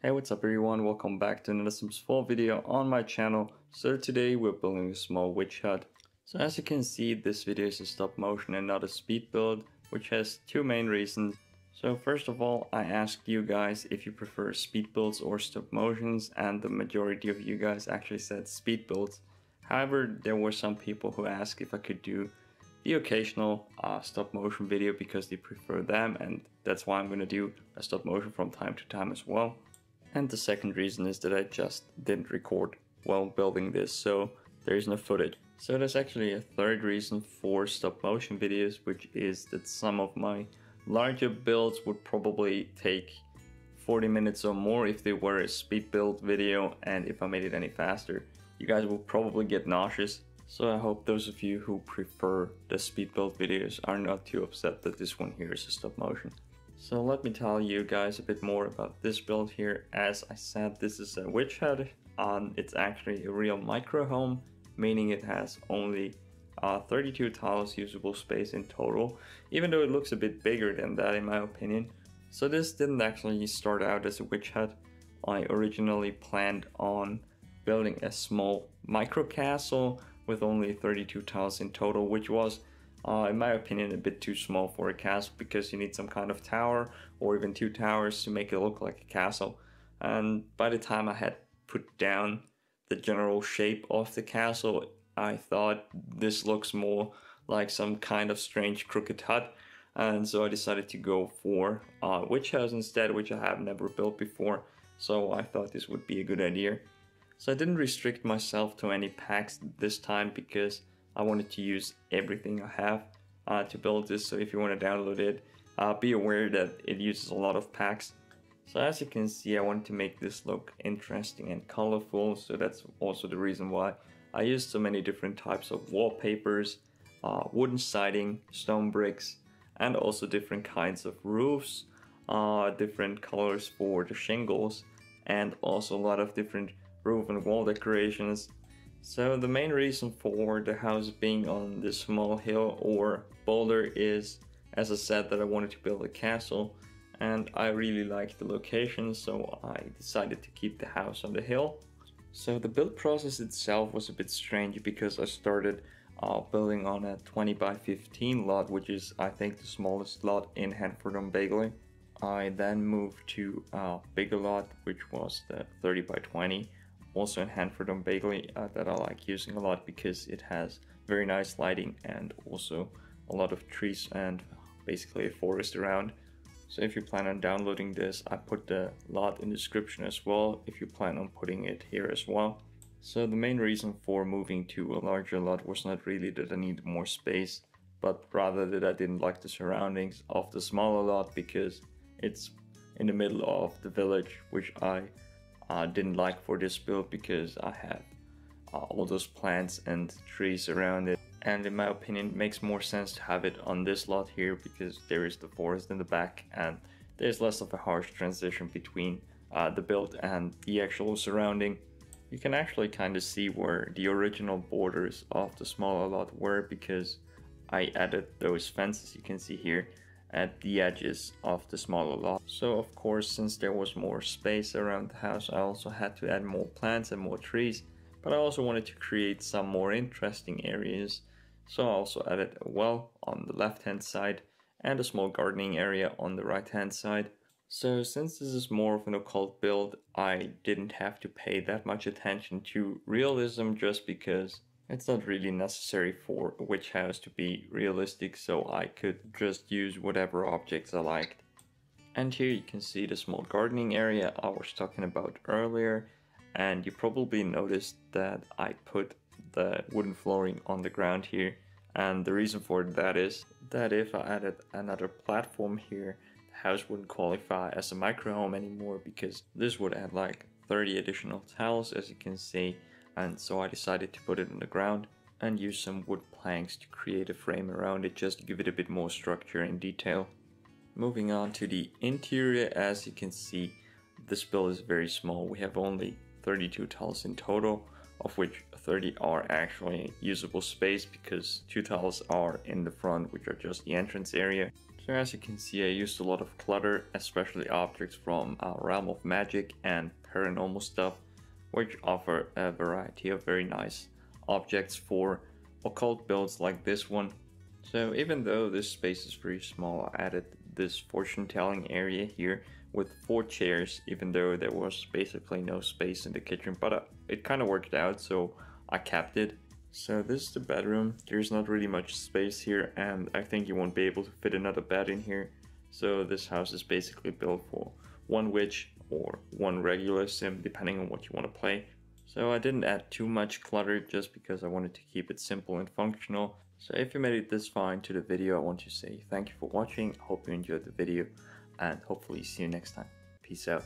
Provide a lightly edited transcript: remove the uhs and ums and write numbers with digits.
Hey, what's up everyone, welcome back to another small video on my channel. So today we're building a small witch hut. So as you can see, this video is a stop motion and not a speed build, which has two main reasons. So first of all, I asked you guys if you prefer speed builds or stop motions, and the majority of you guys actually said speed builds. However, there were some people who asked if I could do the occasional stop motion video because they prefer them, and that's why I'm going to do a stop motion from time to time as well. And the second reason is that I just didn't record while building this, so there is no footage. So there's actually a third reason for stop motion videos, which is that some of my larger builds would probably take 40 minutes or more if they were a speed build video, and if I made it any faster, you guys will probably get nauseous. So I hope those of you who prefer the speed build videos are not too upset that this one here is a stop motion. So let me tell you guys a bit more about this build here. As I said, this is a witch hut, and it's actually a real micro home, meaning it has only 32 tiles usable space in total, even though it looks a bit bigger than that in my opinion. So this didn't actually start out as a witch hut. I originally planned on building a small micro castle with only 32 tiles in total, which was in my opinion a bit too small for a castle, because you need some kind of tower or even two towers to make it look like a castle. And by the time I had put down the general shape of the castle, I thought this looks more like some kind of strange crooked hut, and so I decided to go for a witch house instead, which I have never built before, so I thought this would be a good idea. So I didn't restrict myself to any packs this time because I wanted to use everything I have to build this. So if you want to download it, be aware that it uses a lot of packs. So as you can see, I wanted to make this look interesting and colorful, so that's also the reason why I used so many different types of wallpapers, wooden siding, stone bricks, and also different kinds of roofs, different colors for the shingles, and also a lot of different roof and wall decorations. So the main reason for the house being on this small hill or boulder is, as I said, that I wanted to build a castle, and I really liked the location, so I decided to keep the house on the hill. So the build process itself was a bit strange because I started building on a 20 by 15 lot, which is I think the smallest lot in Hanford-on-Bagley. I then moved to a bigger lot, which was the 30 by 20. Also in Hanford-on-Bagley, that I like using a lot because it has very nice lighting and also a lot of trees and basically a forest around. So if you plan on downloading this, I put the lot in the description as well if you plan on putting it here as well. So the main reason for moving to a larger lot was not really that I needed more space, but rather that I didn't like the surroundings of the smaller lot because it's in the middle of the village, which I didn't like for this build because I have all those plants and trees around it, and in my opinion it makes more sense to have it on this lot here because there is the forest in the back and there's less of a harsh transition between the build and the actual surrounding. You can actually kind of see where the original borders of the smaller lot were because I added those fences you can see here at the edges of the smaller lot. So of course, since there was more space around the house, I also had to add more plants and more trees, but I also wanted to create some more interesting areas. So I also added a well on the left hand side and a small gardening area on the right hand side. So since this is more of an occult build, I didn't have to pay that much attention to realism just because it's not really necessary for a witch house to be realistic, so I could just use whatever objects I liked. And here you can see the small gardening area I was talking about earlier, and you probably noticed that I put the wooden flooring on the ground here, and the reason for that is that if I added another platform here, the house wouldn't qualify as a micro home anymore because this would add like 30 additional tiles, as you can see. And so I decided to put it on the ground and use some wood planks to create a frame around it just to give it a bit more structure and detail. Moving on to the interior, as you can see, this build is very small. We have only 32 tiles in total, of which 30 are actually usable space because 2 tiles are in the front, which are just the entrance area. So as you can see, I used a lot of clutter, especially objects from Realm of Magic and paranormal stuff, which offer a variety of very nice objects for occult builds like this one. So even though this space is pretty small, I added this fortune telling area here with 4 chairs, even though there was basically no space in the kitchen, but it kind of worked out, so I kept it. So this is the bedroom. There's not really much space here, and I think you won't be able to fit another bed in here. So this house is basically built for 1 witch or 1 regular sim, depending on what you want to play. So I didn't add too much clutter just because I wanted to keep it simple and functional. So if you made it this far into the video, I want to say thank you for watching. I hope you enjoyed the video, and hopefully see you next time. Peace out.